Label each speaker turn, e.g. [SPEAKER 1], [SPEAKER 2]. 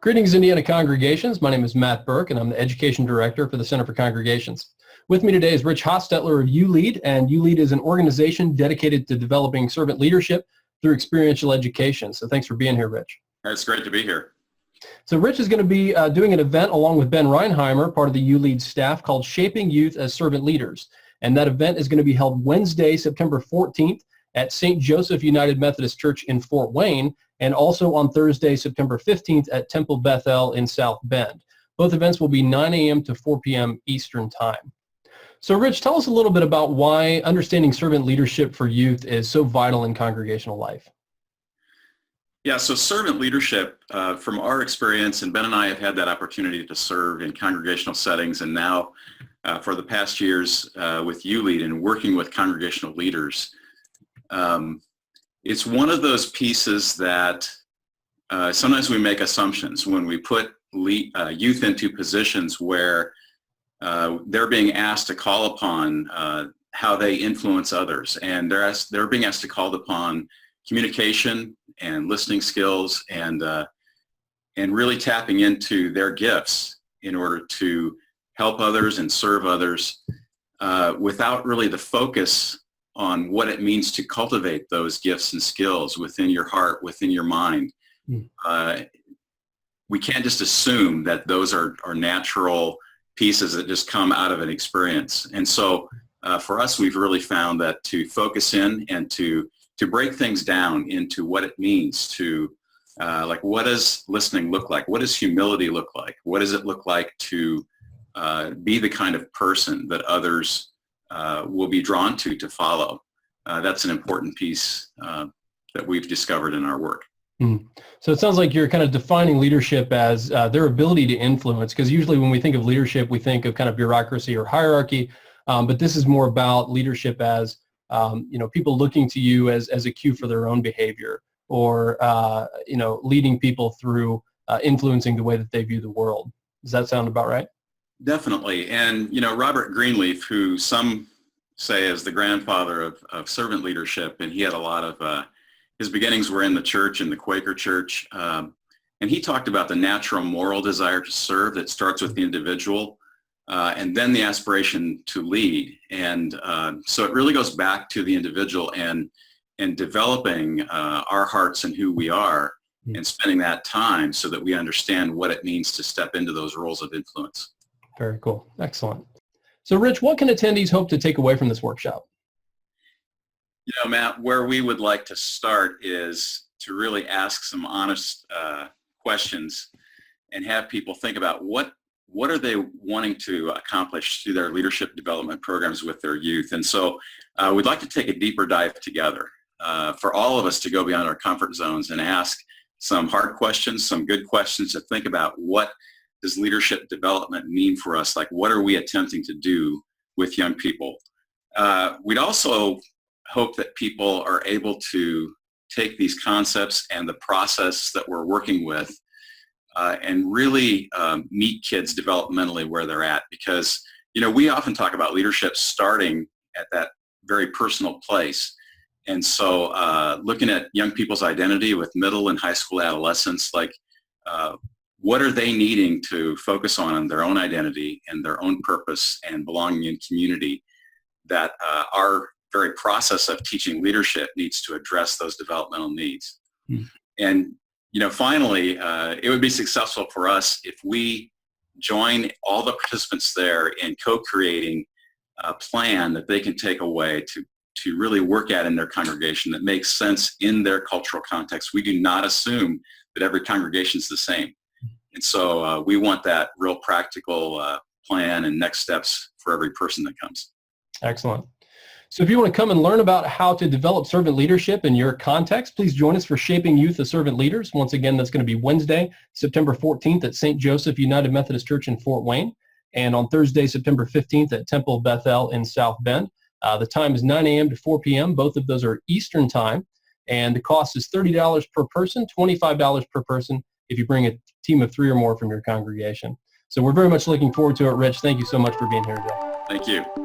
[SPEAKER 1] Greetings, Indiana congregations. My name is Matt Burke, and I'm the Education Director for the Center for Congregations. With me today is Ritch Hochstetler of uLead, and uLead is an organization dedicated to developing servant leadership through experiential education. So thanks for being here, Ritch.
[SPEAKER 2] It's great to be here.
[SPEAKER 1] So Ritch is going to be doing an event along with Ben Rheinheimer, part of the uLead staff, called Shaping Youth as Servant Leaders. And that event is going to be held Wednesday, September 14th at St. Joseph United Methodist Church in Fort Wayne, and also on Thursday, September 15th at Temple Bethel in South Bend. Both events will be 9 a.m. to 4 p.m. Eastern Time. So Ritch, tell us a little bit about why understanding servant leadership for youth is so vital in congregational life.
[SPEAKER 2] Yeah, so servant leadership, from our experience, and Ben and I have had that opportunity to serve in congregational settings, and now for the past years with uLead and working with congregational leaders. It's one of those pieces that sometimes we make assumptions when we put youth into positions where they're being asked to call upon how they influence others, and they're being asked to call upon communication and listening skills and really tapping into their gifts in order to help others and serve others without really the focus on what it means to cultivate those gifts and skills within your heart, within your mind. We can't just assume that those are natural pieces that just come out of an experience. And so for us, we've really found that to focus in and to break things down into what it means to, like, what does listening look like? What does humility look like? What does it look like to be the kind of person that others will be drawn to follow? That's an important piece that we've discovered in our work.
[SPEAKER 1] So it sounds like you're kind of defining leadership as their ability to influence, because usually when we think of leadership, we think of kind of bureaucracy or hierarchy, but this is more about leadership as people looking to you as a cue for their own behavior, or leading people through influencing the way that they view the world. Does that sound about right?
[SPEAKER 2] Definitely. And, Robert Greenleaf, who some say is the grandfather of servant leadership, and he had a lot of, his beginnings were in the church, in the Quaker church, and he talked about the natural moral desire to serve that starts with the individual, and then the aspiration to lead. And so it really goes back to the individual and developing our hearts and who we are, and spending that time so that we understand what it means to step into those roles of influence.
[SPEAKER 1] Very cool. Excellent. So Ritch, what can attendees hope to take away from this workshop?
[SPEAKER 2] Matt, where we would like to start is to really ask some honest questions and have people think about what are they wanting to accomplish through their leadership development programs with their youth. And so we'd like to take a deeper dive together for all of us to go beyond our comfort zones and ask some hard questions, some good questions to think about what does leadership development mean for us? Like, what are we attempting to do with young people? We'd also hope that people are able to take these concepts and the process that we're working with and really meet kids developmentally where they're at. Because, we often talk about leadership starting at that very personal place. And so looking at young people's identity with middle and high school adolescents, like, what are they needing to focus on their own identity and their own purpose and belonging in community, that our very process of teaching leadership needs to address those developmental needs. And, finally, it would be successful for us if we join all the participants there in co-creating a plan that they can take away to really work at in their congregation that makes sense in their cultural context. We do not assume that every congregation is the same. And so we want that real practical plan and next steps for every person that comes.
[SPEAKER 1] Excellent. So if you want to come and learn about how to develop servant leadership in your context, please join us for Shaping Youth as Servant Leaders. Once again, that's going to be Wednesday, September 14th at St. Joseph United Methodist Church in Fort Wayne, and on Thursday, September 15th at Temple Bethel in South Bend. The time is 9 a.m. to 4 p.m. Both of those are Eastern Time, and the cost is $30 per person, $25 per person if you bring a team of 3 or more from your congregation. So we're very much looking forward to it, Ritch. Thank you so much for being here today.
[SPEAKER 2] Thank you.